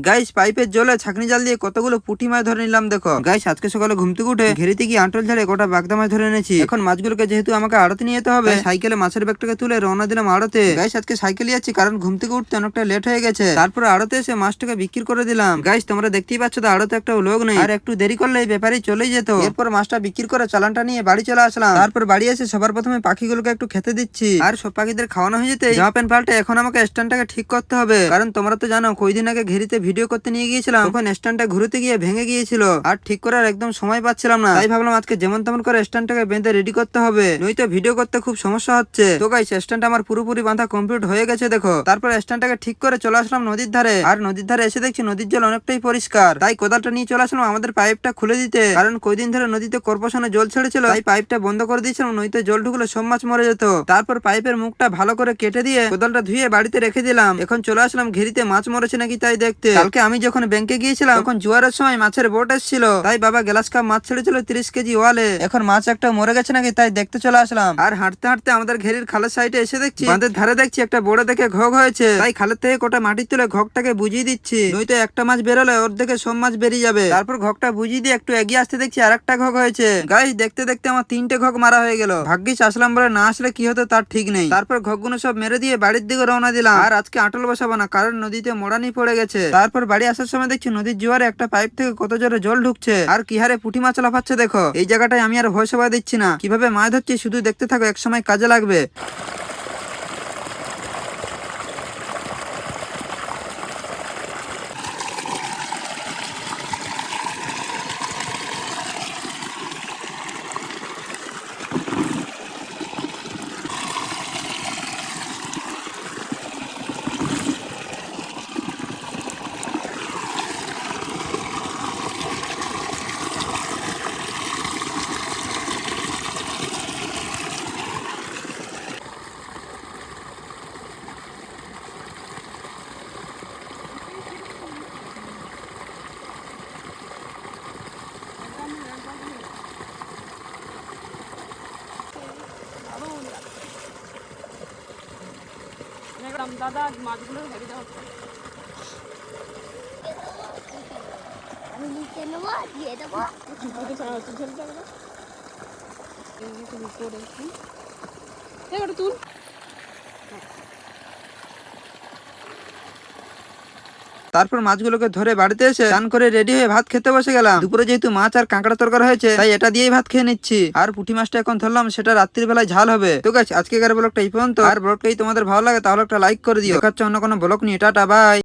Guys পাইপের জলে ছাকনি জাল দিয়ে কতগুলো পুঁটি মাছ ধরে নিলাম দেখো। গাইস আজকে সকালে ঘুম থেকে উঠে ঘেরিতে গিয়ে আঁটল ঝাড়ে গোটা বাগদা মাছ ধরে এনেছি। এখন মাছগুলোকে যেহেতু আমাকে আড়তে নিয়ে যেতে হবে, সাইকেলে মাছের ব্যাগটাকে তুলে রওনা দিলাম আড়তে। গাইস আজকে সাইকেলে যাচ্ছি কারণ ঘুম থেকে উঠতে অনেকটা লেট হয়ে গেছে। তারপর আড়তে এসে মাছটাকে বিক্রি করে দিলাম। গাইস তোমরা দেখতেই পাচ্ছ তো আড়তে একটা লোক নেই, আর একটু দেরি করলে এই ব্যাপারই চলেই যেত। এরপর মাছটা বিক্রি করে চালানটা নিয়ে বাড়ি চলে আসলাম। তারপর বাড়ি এসে সবার প্রথমে পাখিগুলোকে একটু খেতে দিচ্ছি, আর সব পাখিদের খাওয়ানো হয়ে যেতে জামা প্যান্ট পাল্টে এখন আমাকে স্ট্যান্ডটাকে ঠিক করতে হবে। কারণ তোমরা তো জানো কয়দিন আগে ঘেরিতে ভিডিও করতে নিয়ে গিয়েছিলাম, তখন স্ট্যান্ডটা ঘুরতে গিয়ে ভেঙে গিয়েছিল, আর ঠিক করার একদম সময় পাচ্ছিলাম না। তাই ভাবলাম আজকে যেমন তেমন করে স্ট্যান্ডটাকে বেঁধে রেডি করতে হবে, নয়তো ভিডিও করতে খুব সমস্যা হচ্ছে। তো গাইস স্ট্যান্ড আমার পুরোপুরি বাঁধা কমপ্লিট হয়ে গেছে দেখো। তারপর স্ট্যান্ডটাকে ঠিক করে চলে আসলাম নদীর ধারে, আর নদীর ধারে এসে দেখছি নদীর জল অনেকটাই পরিষ্কার। তাই কোদালটা নিয়ে চলে আসলাম আমাদের পাইপটা খুলে দিতে, কারণ কয়দিন ধরে নদীতে কর্পোরেশনে জল ছেড়েছিল, তাই পাইপটা বন্ধ করে দিয়েছিলাম, নয়তো জল ঢুকলে সব মাছ মরে যেত। তারপর পাইপের মুখটা ভালো করে কেটে দিয়ে কোদালটা ধুয়ে বাড়িতে রেখে দিলাম। এখন চলে আসলাম ঘেরিতে মাছ মরেছে নাকি তাই দেখতে। কালকে আমি যখন ব্যাংকে গিয়েছিলাম তখন জোয়ারের সময় মাছের বোট এসেছিল, তাই বাবা গ্লাস কাপ মাছ ছেড়েছিল 30 কেজি ওয়ালে। এখন মাছ একটা মরে গেছে নাকি তাই দেখতে চলে আসলাম। আর হাঁটতে হাঁটতে আমাদের ঘেরির খালের সাইডে এসে দেখছি বাঁধের ধারে দেখছি একটা বড় দেখে ঘগ হয়েছে, তাই খালের থেকে কোটা মাটি তুলে ঘগটাকে বুঝিয়ে দিচ্ছি, নয়তো একটা মাছ বেরোলে ওর দেখে সব মাছ বেরিয়ে যাবে। তারপর ঘগটা বুঝিয়ে দিয়ে একটু এগিয়ে আসতে দেখছি আর একটা ঘগ হয়েছে। গাইস দেখতে দেখতে আমার 3টে ঘগ মারা হয়ে গেল। ভাগ্যিস আসলাম বলে, না আসলে কি হতো তার ঠিক নেই। তারপর ঘগগুলো সব মেরে দিয়ে বাড়ির দিকে রওনা দিলাম। আর আজকে আটল বসাবো না, কারণ নদীতে মোড়ানি পড়ে গেছে। তারপর বাড়ি আসার সময় দেখছি নদীর জোয়ারে একটা পাইপ থেকে কত জোরে জল ঢুকছে, আর কি হারে পুঁটি মাছ লাফাচ্ছে দেখো। এই জায়গাটায় আমি আর ভয় সভা দিচ্ছি না, কিভাবে মাছ ধরছি শুধু দেখতে থাকো, এক সময় কাজে লাগবে। দাদা মাছগুলো হেঁটে যাওয়া হচ্ছে। আমি নিচে নেবো, দিয়ে দেবো। তুল। তারপর মাছগুলোকে ধরে বাড়িতে এসে চান করে রেডি হয়ে ভাত খেতে বসে গেলাম। দুপুরে যেহেতু মাছ আর কাঁকড়া তরকারি হয়েছে, তাই এটা দিয়েই ভাত খেয়ে নিচ্ছি। আর পুঁটি মাছটা এখন ধরলাম, সেটা রাত্রির বেলায় ঝাল হবে। তো গাইস আজকের ব্লগটা এই পর্যন্ত। আর ব্লগটাই তোমাদের ভালো লাগে তাহলে একটা লাইক করে দিও। দেখা হচ্ছে অন্য কোনো ব্লগ নিয়ে। Tata bye.